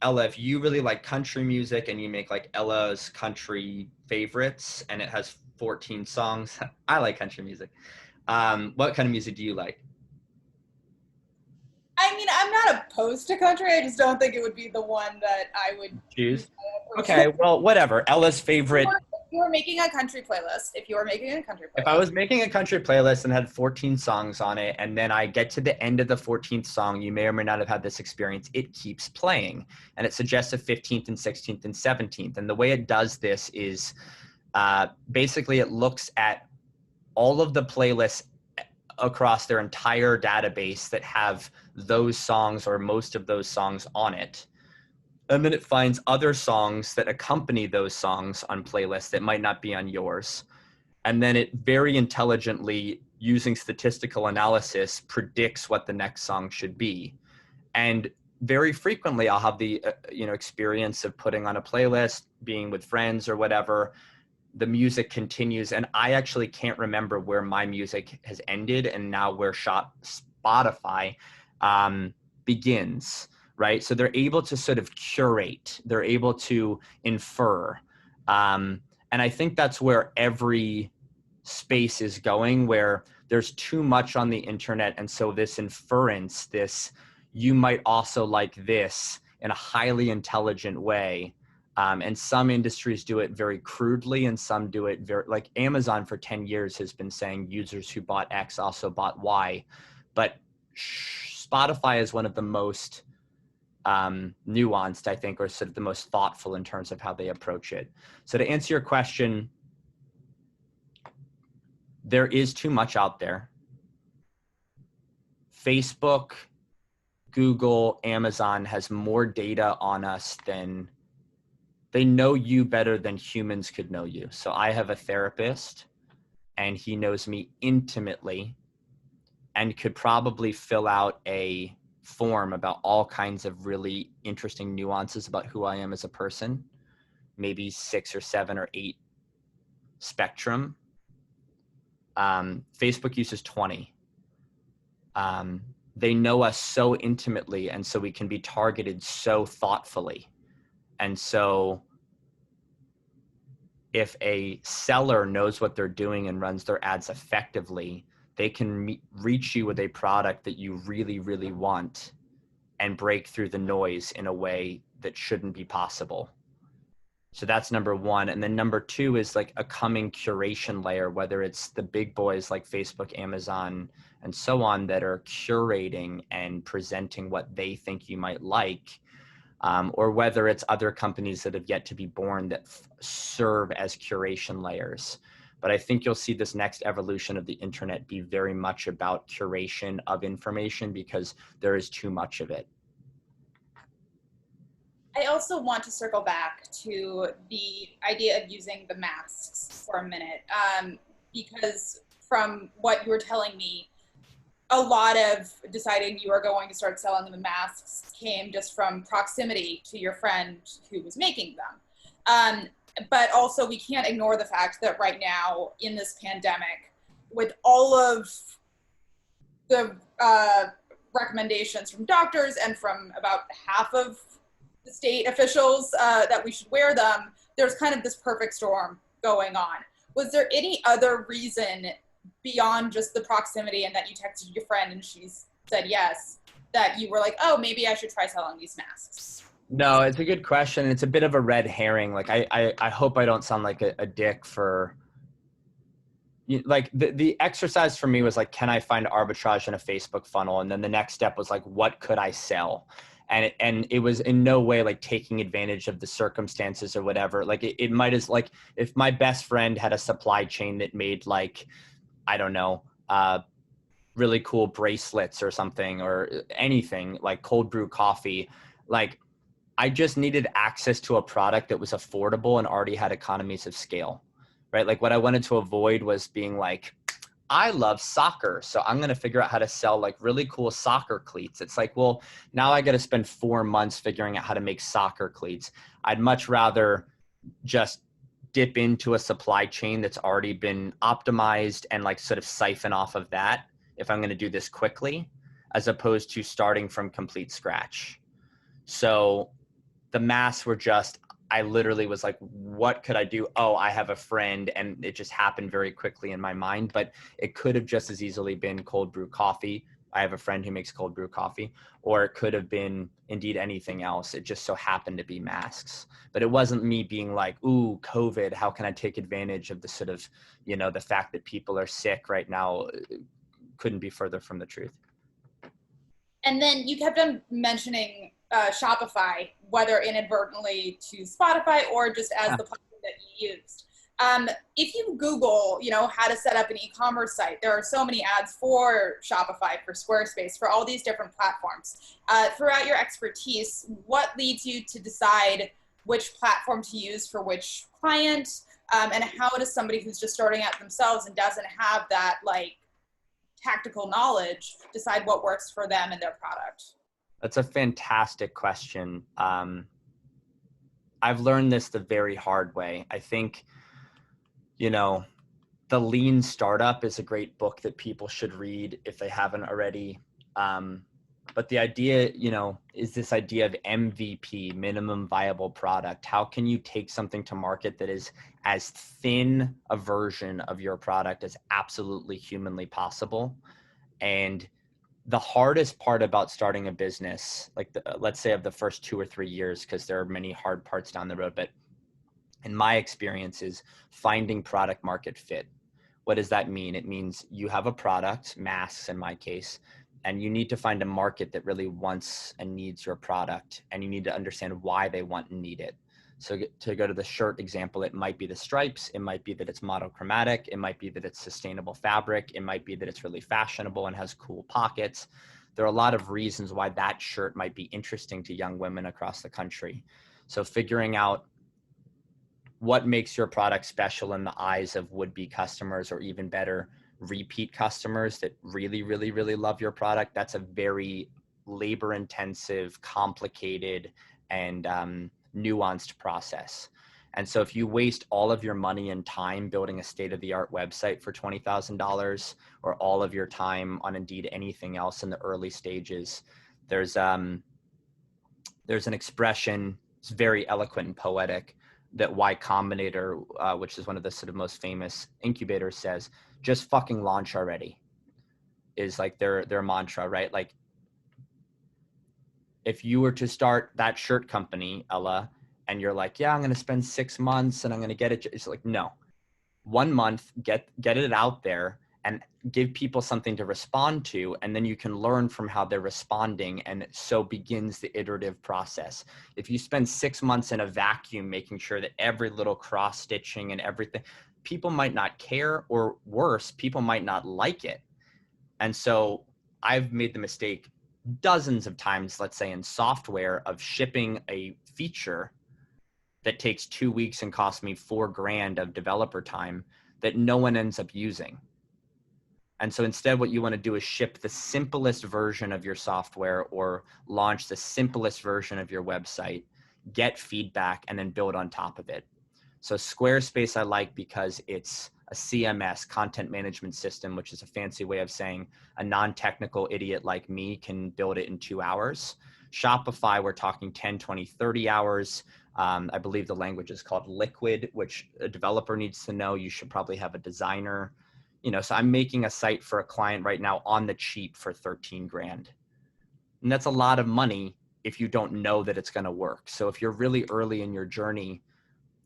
C: Ella, if you really like country music and you make like Ella's country favorites and it has 14 songs, I like country music. What kind of music do you like?
A: I mean, I'm not opposed to country. I just don't think it would be the one that I would
C: choose. Okay, well, whatever. Ella's favorite.
A: If you were making a country playlist,
C: if I was making a country playlist and had 14 songs on it, and then I get to the end of the 14th song, you may or may not have had this experience, it keeps playing, and it suggests a 15th and 16th and 17th. And the way it does this is basically it looks at all of the playlists across their entire database that have those songs or most of those songs on it. And then it finds other songs that accompany those songs on playlists that might not be on yours. And then it very intelligently, using statistical analysis, predicts what the next song should be. And very frequently I'll have the experience of putting on a playlist, being with friends or whatever. The music continues, and I actually can't remember where my music has ended and now where Spotify begins, right? So they're able to sort of curate, they're able to infer. And I think that's where every space is going, where there's too much on the internet. And so this inference, this, you might also like this in a highly intelligent way. And some industries do it very crudely, and some do it very, like Amazon for 10 years has been saying users who bought X also bought Y. But Spotify is one of the most nuanced, I think, or sort of the most thoughtful in terms of how they approach it. So to answer your question, there is too much out there. Facebook, Google, Amazon has more data on us than, they know you better than humans could know you. So I have a therapist and he knows me intimately and could probably fill out a form about all kinds of really interesting nuances about who I am as a person, maybe 6 or 7 or 8 spectrum. Facebook uses 20. They know us so intimately, and so we can be targeted so thoughtfully. And so if a seller knows what they're doing and runs their ads effectively, they can reach you with a product that you really, really want and break through the noise in a way that shouldn't be possible. So that's number one. And then number two is like a coming curation layer, whether it's the big boys like Facebook, Amazon, and so on that are curating and presenting what they think you might like, or whether it's other companies that have yet to be born that serve as curation layers. But I think you'll see this next evolution of the internet be very much about curation of information because there is too much of it.
A: I also want to circle back to the idea of using the masks for a minute, because from what you were telling me, a lot of deciding you are going to start selling the masks came just from proximity to your friend who was making them. But also we can't ignore the fact that right now in this pandemic, with all of the recommendations from doctors and from about half of the state officials that we should wear them, there's kind of this perfect storm going on. Was there any other reason beyond just the proximity and that you texted your friend and she said yes, that you were like, oh, maybe I should try selling these masks?
C: No, it's a good question. It's a bit of a red herring. Like I hope I don't sound like a dick for, like the exercise for me was like, can I find arbitrage in a Facebook funnel? And then the next step was like, what could I sell? And it was in no way like taking advantage of the circumstances or whatever. Like it might as like if my best friend had a supply chain that made like, I don't know, really cool bracelets or something or anything like cold brew coffee, like I just needed access to a product that was affordable and already had economies of scale, right? Like what I wanted to avoid was being like, I love soccer, so I'm going to figure out how to sell like really cool soccer cleats. It's like, well, now I got to spend 4 months figuring out how to make soccer cleats. I'd much rather just dip into a supply chain that's already been optimized and like sort of siphon off of that if I'm going to do this quickly, as opposed to starting from complete scratch. So the masks were just, I literally was like, what could I do? Oh, I have a friend, and it just happened very quickly in my mind, but it could have just as easily been cold brew coffee. I have a friend who makes cold brew coffee, or it could have been indeed anything else. It just so happened to be masks, but it wasn't me being like, ooh, COVID, how can I take advantage of the sort of, you know, the fact that people are sick right now. Couldn't be further from the truth.
A: And then you kept on mentioning Shopify, whether inadvertently to Spotify or just as the platform that you used. If you Google, you know, how to set up an e-commerce site, there are so many ads for Shopify, for Squarespace, for all these different platforms. Throughout your expertise, what leads you to decide which platform to use for which client? And how does somebody who's just starting out themselves and doesn't have that like tactical knowledge decide what works for them and their product?
C: That's a fantastic question. I've learned this the very hard way. I think, you know, The Lean Startup is a great book that people should read if they haven't already. But the idea, you know, is this idea of MVP, minimum viable product. How can you take something to market that is as thin a version of your product as absolutely humanly possible? And the hardest part about starting a business, like let's say of the first 2 or 3 years, because there are many hard parts down the road, but in my experience is finding product market fit. What does that mean? It means you have a product, masks in my case, and you need to find a market that really wants and needs your product, and you need to understand why they want and need it. So to go to the shirt example, it might be the stripes, it might be that it's monochromatic, it might be that it's sustainable fabric, it might be that it's really fashionable and has cool pockets. There are a lot of reasons why that shirt might be interesting to young women across the country. So figuring out what makes your product special in the eyes of would-be customers, or even better, repeat customers that really, really, really love your product, that's a very labor-intensive, complicated, and nuanced process. And so if you waste all of your money and time building a state-of-the-art website for $20,000, or all of your time on Indeed anything else in the early stages, there's an expression, it's very eloquent and poetic, that Y Combinator, which is one of the sort of most famous incubators, says, just fucking launch already, is like their mantra, right? Like if you were to start that shirt company, Ella, and you're like, yeah, I'm going to spend 6 months and I'm going to get it. It's like, no, 1 month, get it out there and give people something to respond to. And then you can learn from how they're responding. And so begins the iterative process. If you spend 6 months in a vacuum, making sure that every little cross stitching and everything, people might not care, or worse, people might not like it. And so I've made the mistake dozens of times, let's say in software, of shipping a feature that takes 2 weeks and costs me $4,000 of developer time that no one ends up using. And so instead, what you want to do is ship the simplest version of your software, or launch the simplest version of your website, get feedback, and then build on top of it. So Squarespace I like because it's a CMS, content management system, which is a fancy way of saying a non-technical idiot like me can build it in 2 hours. Shopify, we're talking 10, 20, 30 hours. I believe the language is called Liquid, which a developer needs to know. You should probably have a designer. You know, so I'm making a site for a client right now on the cheap for $13,000. And that's a lot of money if you don't know that it's going to work. So if you're really early in your journey,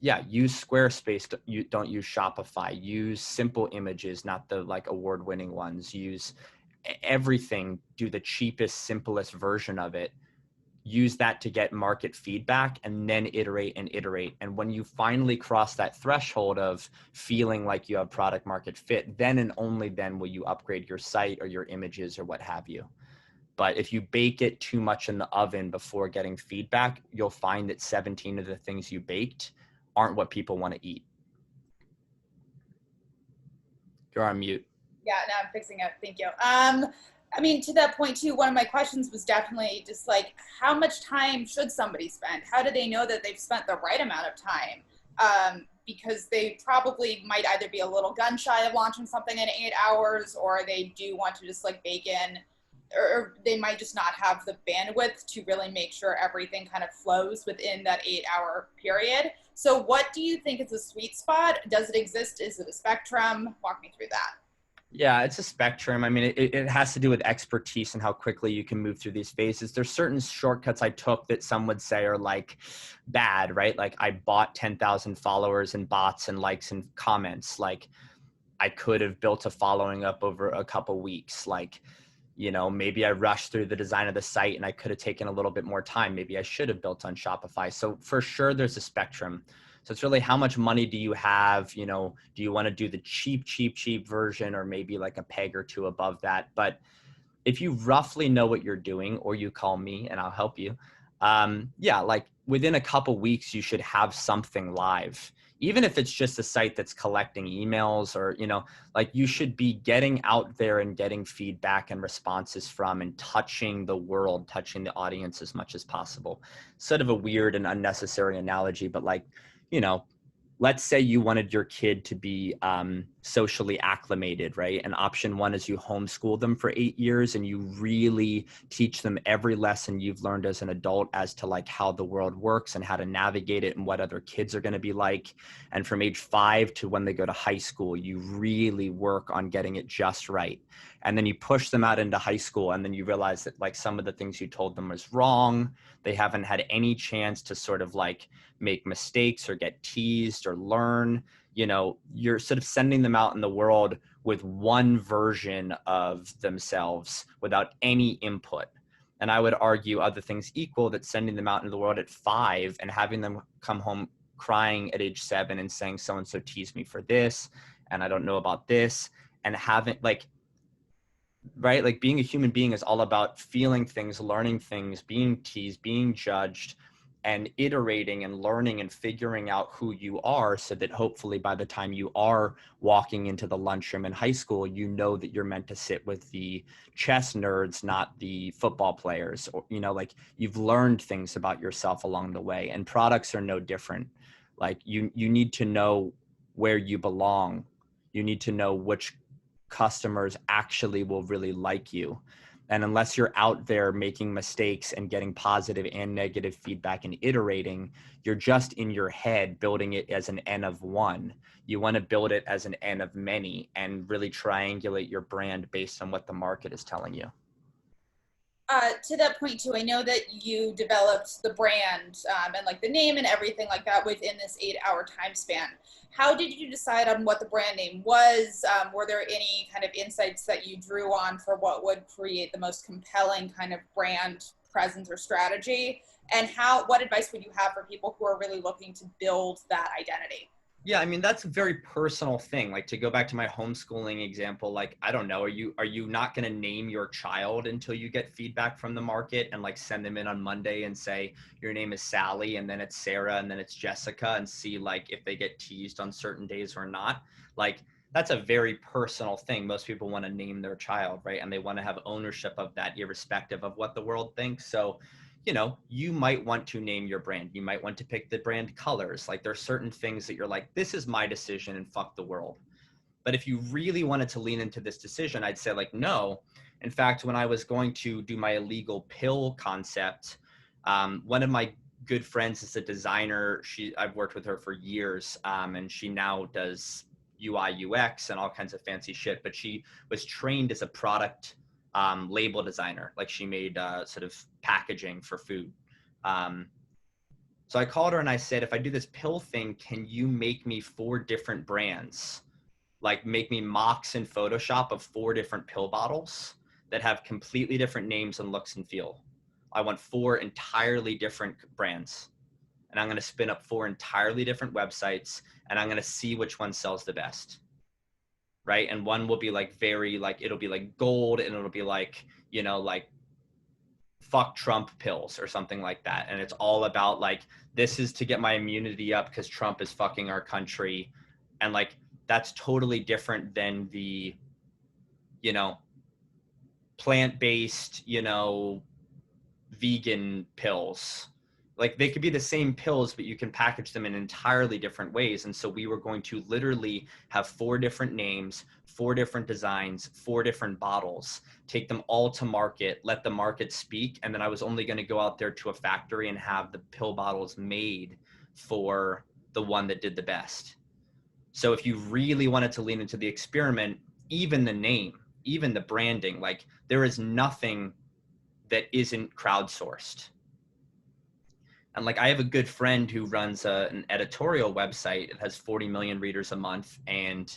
C: yeah, use Squarespace. Don't use Shopify. Use simple images, not the like award-winning ones. Use everything. Do the cheapest, simplest version of it. use that to get market feedback, and then iterate and iterate. And when you finally cross that threshold of feeling like you have product market fit, then and only then will you upgrade your site or your images or what have you. But if you bake it too much in the oven before getting feedback, you'll find that 17 of the things you baked aren't what people want to eat. You're on mute.
A: Yeah, no, I'm fixing it. Thank you. I mean, to that point too, one of my questions was definitely just like, how much time should somebody spend? How do they know that they've spent the right amount of time? Because they probably might either be a little gun shy of launching something in 8 hours, or they do want to just like bake in, or they might just not have the bandwidth to really make sure everything kind of flows within that 8 hour period. So what do you think is a sweet spot? Does it exist? Is it a spectrum? Walk me through that.
C: Yeah, it's a spectrum. I mean, it has to do with expertise and how quickly you can move through these phases. There's certain shortcuts I took that some would say are like bad, right? Like I bought 10,000 followers and bots and likes and comments. Like I could have built a following up over a couple weeks. Like, you know, maybe I rushed through the design of the site and I could have taken a little bit more time. Maybe I should have built on Shopify. So for sure, there's a spectrum. So it's really how much money do you have? You know, do you want to do the cheap version, or maybe like a peg or two above that? But if you roughly know what you're doing, or you call me and I'll help you. Yeah, like within a couple weeks, you should have something live. Even if it's just a site that's collecting emails, or, you know, like you should be getting out there and getting feedback and responses from, and touching the world, touching the audience as much as possible. Sort of a weird and unnecessary analogy, but like, you know, let's say you wanted your kid to be socially acclimated, right? And option one is you homeschool them for 8 years and you really teach them every lesson you've learned as an adult as to like how the world works and how to navigate it and what other kids are going to be like. And from age 5 to when they go to high school, you really work on getting it just right. And then you push them out into high school, and then you realize that like some of the things you told them was wrong. They haven't had any chance to sort of like make mistakes or get teased or learn. You know, you're sort of sending them out in the world with one version of themselves without any input. And I would argue, other things equal, that sending them out into the world at 5 and having them come home crying at age 7 and saying so-and-so teased me for this, and I don't know about this, and having like, right? Like being a human being is all about feeling things, learning things, being teased, being judged, and iterating and learning and figuring out who you are, so that hopefully by the time you are walking into the lunchroom in high school, you know that you're meant to sit with the chess nerds, not the football players. Or, you know, like you've learned things about yourself along the way, and products are no different. Like you need to know where you belong. You need to know which customers actually will really like you. And unless you're out there making mistakes and getting positive and negative feedback and iterating, you're just in your head building it as an N of 1. You want to build it as an N of many and really triangulate your brand based on what the market is telling you.
A: To that point too, I know that you developed the brand and like the name and everything like that within this 8 hour time span. How did you decide on what the brand name was? Were there any kind of insights that you drew on for what would create the most compelling kind of brand presence or strategy? And what advice would you have for people who are really looking to build that identity?
C: Yeah, I mean, that's a very personal thing. Like, to go back to my homeschooling example, like, I don't know, are you not going to name your child until you get feedback from the market and like send them in on Monday and say, your name is Sally, and then it's Sarah, and then it's Jessica, and see like if they get teased on certain days or not? Like, that's a very personal thing. Most people want to name their child, right? And they want to have ownership of that, irrespective of what the world thinks. So, you know, you might want to name your brand. You might want to pick the brand colors. Like, there's certain things that you're like, this is my decision and fuck the world. But if you really wanted to lean into this decision, I'd say like, no. In fact, when I was going to do my illegal pill concept, one of my good friends is a designer. I've worked with her for years, and she now does UI, UX and all kinds of fancy shit. But she was trained as a product label designer. Like, she made sort of packaging for food. So I called her and I said, if I do this pill thing, can you make me 4 different brands? Like, make me mocks in Photoshop of 4 different pill bottles that have completely different names and looks and feel. I want 4 entirely different brands. And I'm going to spin up 4 entirely different websites, and I'm going to see which one sells the best. Right. And one will be like very like, it'll be like gold, and it'll be like, you know, like fuck Trump pills or something like that. And it's all about like, this is to get my immunity up because Trump is fucking our country. And like, that's totally different than the, you know, plant-based, you know, vegan pills. Like, they could be the same pills, but you can package them in entirely different ways. And so we were going to literally have 4 different names, 4 different designs, 4 different bottles, take them all to market, let the market speak. And then I was only going to go out there to a factory and have the pill bottles made for the one that did the best. So if you really wanted to lean into the experiment, even the name, even the branding, like, there is nothing that isn't crowdsourced. And like, I have a good friend who runs an editorial website. It has 40 million readers a month. And,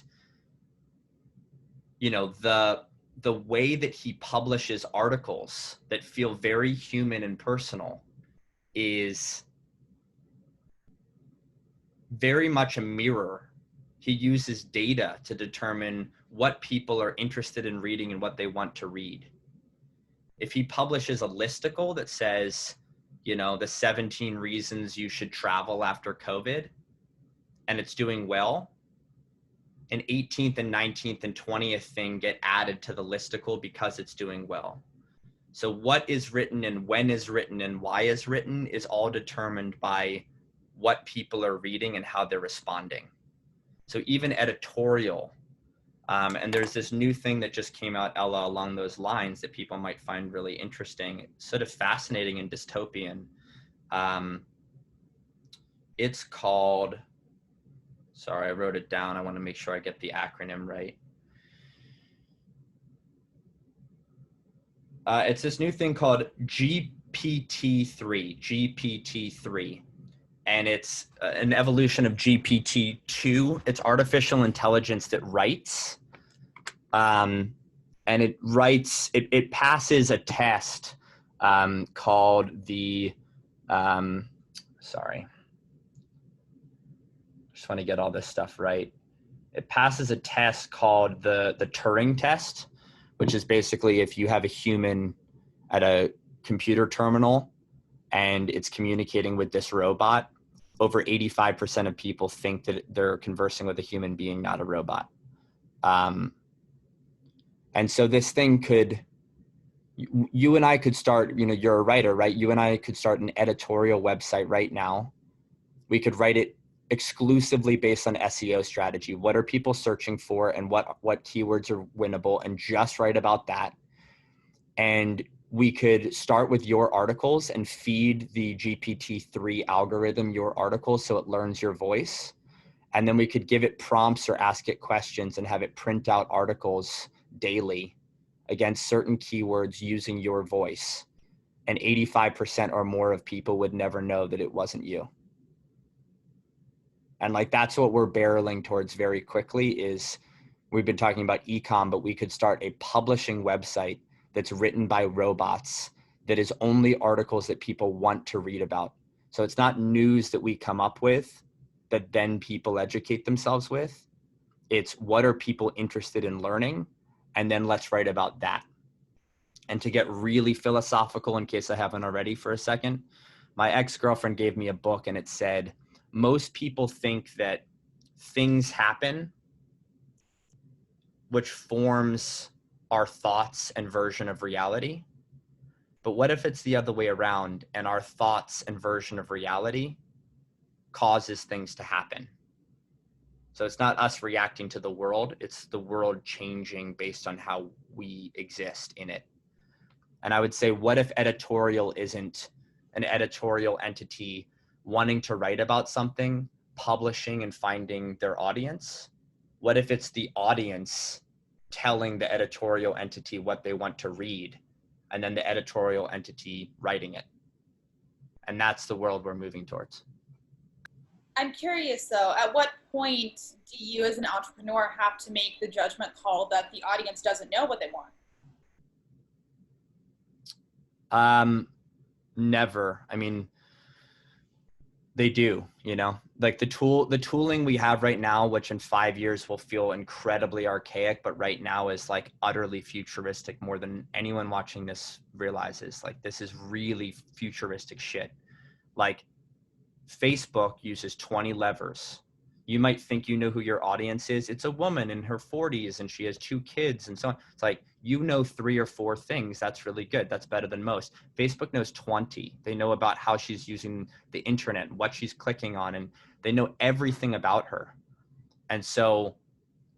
C: you know, the way that he publishes articles that feel very human and personal is very much a mirror. He uses data to determine what people are interested in reading and what they want to read. If he publishes a listicle that says, you know, the 17 reasons you should travel after COVID, and it's doing well, an 18th and 19th and 20th thing get added to the listicle because it's doing well. So what is written and when is written and why is written is all determined by what people are reading and how they're responding. So even editorial, and there's this new thing that just came out, Ella, along those lines that people might find really interesting, sort of fascinating and dystopian. It's called, sorry, I wrote it down. I want to make sure I get the acronym right. It's this new thing called GPT-3, and it's an evolution of GPT-2. It's artificial intelligence that writes, and it writes, it passes a test called the, sorry, just want to get all this stuff right. It passes a test called the Turing test, which is basically if you have a human at a computer terminal and it's communicating with this robot, over 85% of people think that they're conversing with a human being, not a robot. And so this thing could, you and I could start, you know, you're a writer, right? You and I could start an editorial website right now. We could write it exclusively based on SEO strategy. What are people searching for and what keywords are winnable, and just write about that. And we could start with your articles and feed the GPT-3 algorithm your articles so it learns your voice. And then we could give it prompts or ask it questions and have it print out articles daily against certain keywords using your voice. And 85% or more of people would never know that it wasn't you. And like, that's what we're barreling towards very quickly. Is we've been talking about e-com, but we could start a publishing website that's written by robots that is only articles that people want to read about. So it's not news that we come up with that then people educate themselves with. It's what are people interested in learning, and then let's write about that. And to get really philosophical, in case I haven't already for a second, my ex-girlfriend gave me a book and it said, most people think that things happen which forms our thoughts and version of reality. But what if it's the other way around and our thoughts and version of reality causes things to happen? So it's not us reacting to the world, it's the world changing based on how we exist in it. And I would say, what if editorial isn't an editorial entity wanting to write about something, publishing and finding their audience? What if it's the audience telling the editorial entity what they want to read, and then the editorial entity writing it? And that's the world we're moving towards.
A: I'm curious though, at what point do you as an entrepreneur have to make the judgment call that the audience doesn't know what they want?
C: Never. I mean, they do, you know, like the tooling we have right now, which in 5 years will feel incredibly archaic, but right now is like utterly futuristic, more than anyone watching this realizes. Like, this is really futuristic shit. Like, Facebook uses 20 levers. You might think you know who your audience is. It's a woman in her 40s and she has 2 kids and so on. It's like, you know 3 or 4 things. That's really good. That's better than most. Facebook knows 20. They know about how she's using the internet, what she's clicking on, and they know everything about her. And so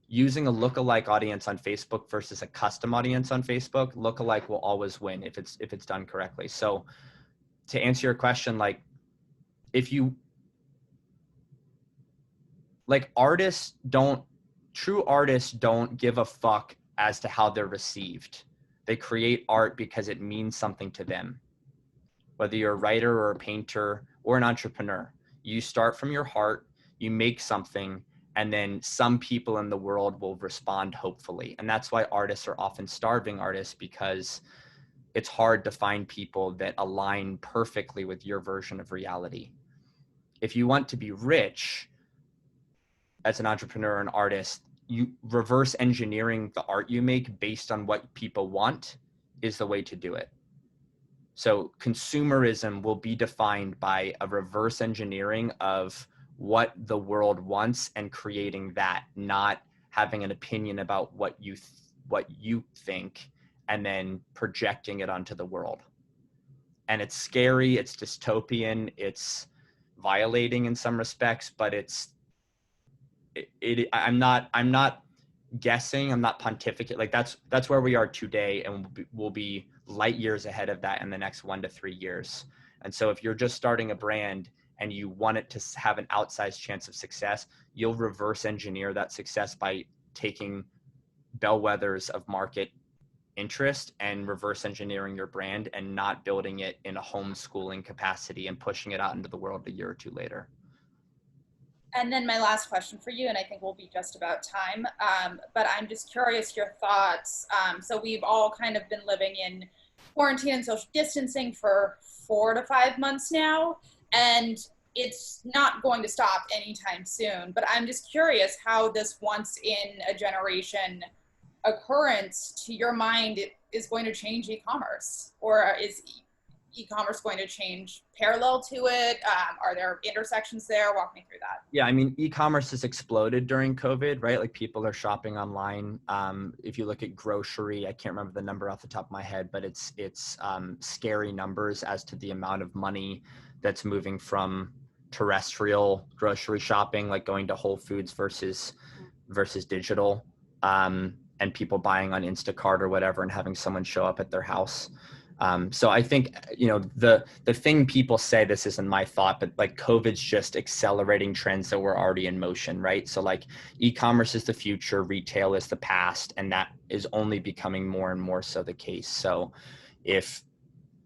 C: using a lookalike audience on Facebook versus a custom audience on Facebook, lookalike will always win if it's done correctly. So to answer your question, like, if you, like, true artists don't give a fuck as to how they're received. They create art because it means something to them. Whether you're a writer or a painter or an entrepreneur, you start from your heart, you make something, and then some people in the world will respond, hopefully. And that's why artists are often starving artists, because it's hard to find people that align perfectly with your version of reality. If you want to be rich, as an entrepreneur and artist, you reverse engineering the art you make based on what people want is the way to do it. So consumerism will be defined by a reverse engineering of what the world wants and creating that, not having an opinion about what you think and then projecting it onto the world. And it's scary, it's dystopian, it's violating in some respects, but I'm not guessing, I'm not pontificating. Like, that's where we are today, and we'll be light years ahead of that in the next 1 to 3 years. And so if you're just starting a brand and you want it to have an outsized chance of success, you'll reverse engineer that success by taking bellwethers of market interest and reverse engineering your brand, and not building it in a homeschooling capacity and pushing it out into the world a year or 2 later.
A: And then my last question for you, and I think we'll be just about time, but I'm just curious your thoughts. So we've all kind of been living in quarantine and social distancing for 4 to 5 months now, and it's not going to stop anytime soon. But I'm just curious how this once in a generation occurrence, to your mind, is going to change e-commerce, or is e-commerce going to change parallel to it? Are there intersections there? Walk me through that.
C: Yeah, I mean, e-commerce has exploded during COVID, right? Like, people are shopping online. If you look at grocery, I can't remember the number off the top of my head, but it's scary numbers as to the amount of money that's moving from terrestrial grocery shopping, like going to Whole Foods versus digital, and people buying on Instacart or whatever and having someone show up at their house. So I think, you know, the thing people say, this isn't my thought, but like, COVID's just accelerating trends that were already in motion, right? So like, e-commerce is the future, retail is the past, and that is only becoming more and more so the case. So if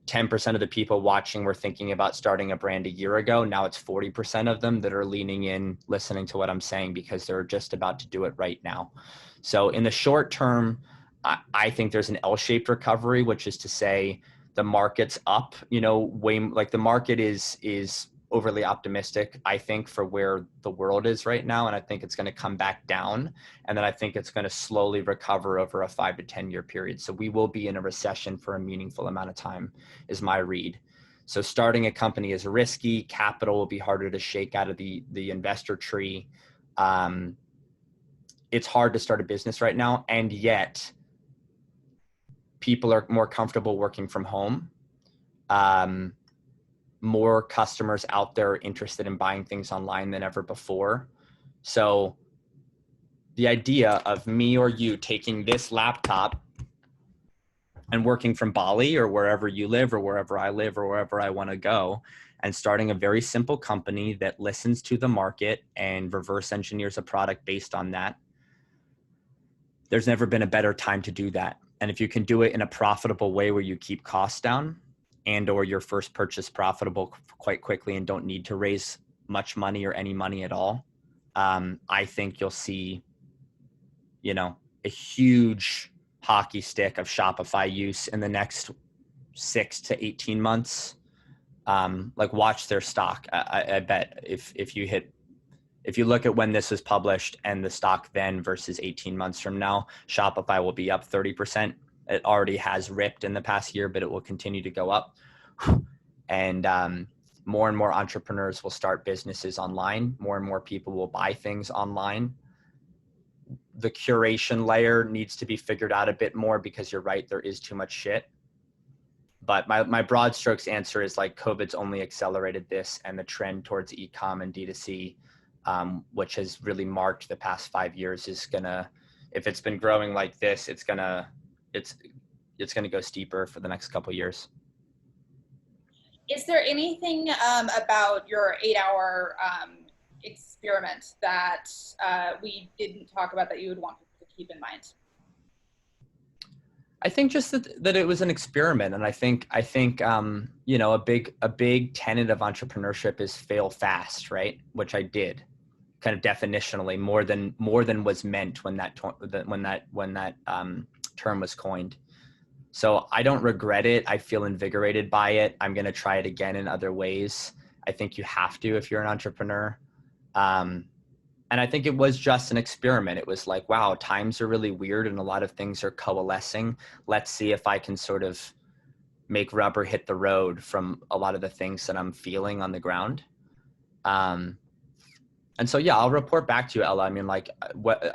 C: 10% of the people watching were thinking about starting a brand a year ago, now it's 40% of them that are leaning in, listening to what I'm saying, because they're just about to do it right now. So in the short term, I think there's an L-shaped recovery, which is to say the market's up, you know, way, like, the market is overly optimistic, I think, for where the world is right now. And I think it's going to come back down. And then I think it's going to slowly recover over a 5 to 10 year period. So we will be in a recession for a meaningful amount of time, is my read. So starting a company is risky. Capital will be harder to shake out of the investor tree. It's hard to start a business right now. And yet people are more comfortable working from home. More customers out there interested in buying things online than ever before. So the idea of me or you taking this laptop and working from Bali or wherever you live or wherever I live or wherever I want to go, and starting a very simple company that listens to the market and reverse engineers a product based on that, there's never been a better time to do that. And if you can do it in a profitable way where you keep costs down, and or your first purchase profitable quite quickly and don't need to raise much money or any money at all, I think you'll see, you know, a huge hockey stick of Shopify use in the next 6 to 18 months. Like watch their stock. I bet if you look at when this was published and the stock then versus 18 months from now, Shopify will be up 30%. It already has ripped in the past year, but it will continue to go up. And more and more entrepreneurs will start businesses online. More and more people will buy things online. The curation layer needs to be figured out a bit more because you're right, there is too much shit. But my broad strokes answer is like COVID's only accelerated this, and the trend towards e-com and D2C, which has really marked the past 5 years, is gonna, if it's been growing like this, it's gonna go steeper for the next couple of years.
A: Is there anything about your 8-hour experiment that we didn't talk about that you would want people to keep in mind?
C: I think just that it was an experiment, and I think you know, a big tenet of entrepreneurship is fail fast, right? Which I did, kind of definitionally more than was meant when that term was coined. So I don't regret it. I feel invigorated by it. I'm going to try it again in other ways. I think you have to if you're an entrepreneur. And I think it was just an experiment. It was like, wow, times are really weird and a lot of things are coalescing. Let's see if I can sort of make rubber hit the road from a lot of the things that I'm feeling on the ground. And so, yeah, I'll report back to you, Ella. I mean, like,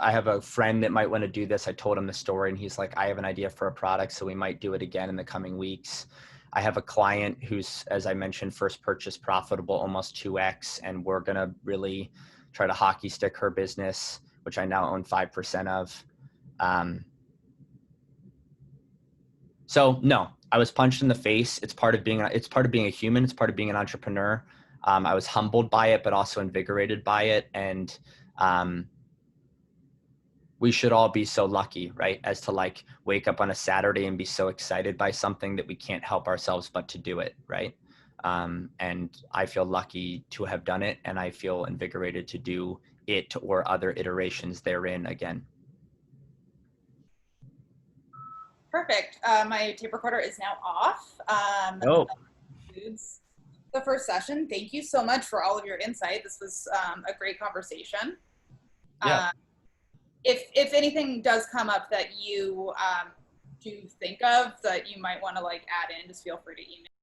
C: I have a friend that might want to do this. I told him the story and he's like, I have an idea for a product, so we might do it again in the coming weeks. I have a client who's, as I mentioned, first purchase profitable, almost 2x, and we're going to really try to hockey stick her business, which I now own 5% of. So no, I was punched in the face. It's part of being a human. It's part of being an entrepreneur. I was humbled by it, but also invigorated by it. And we should all be so lucky, right? As to like wake up on a Saturday and be so excited by something that we can't help ourselves but to do it, right? And I feel lucky to have done it, and I feel invigorated to do it or other iterations therein again.
A: Perfect. My tape recorder is now off.
C: Oh.
A: The first session. Thank you so much for all of your insight. This was a great conversation.
C: Yeah.
A: If anything does come up that you do think of that you might want to like add in, just feel free to email.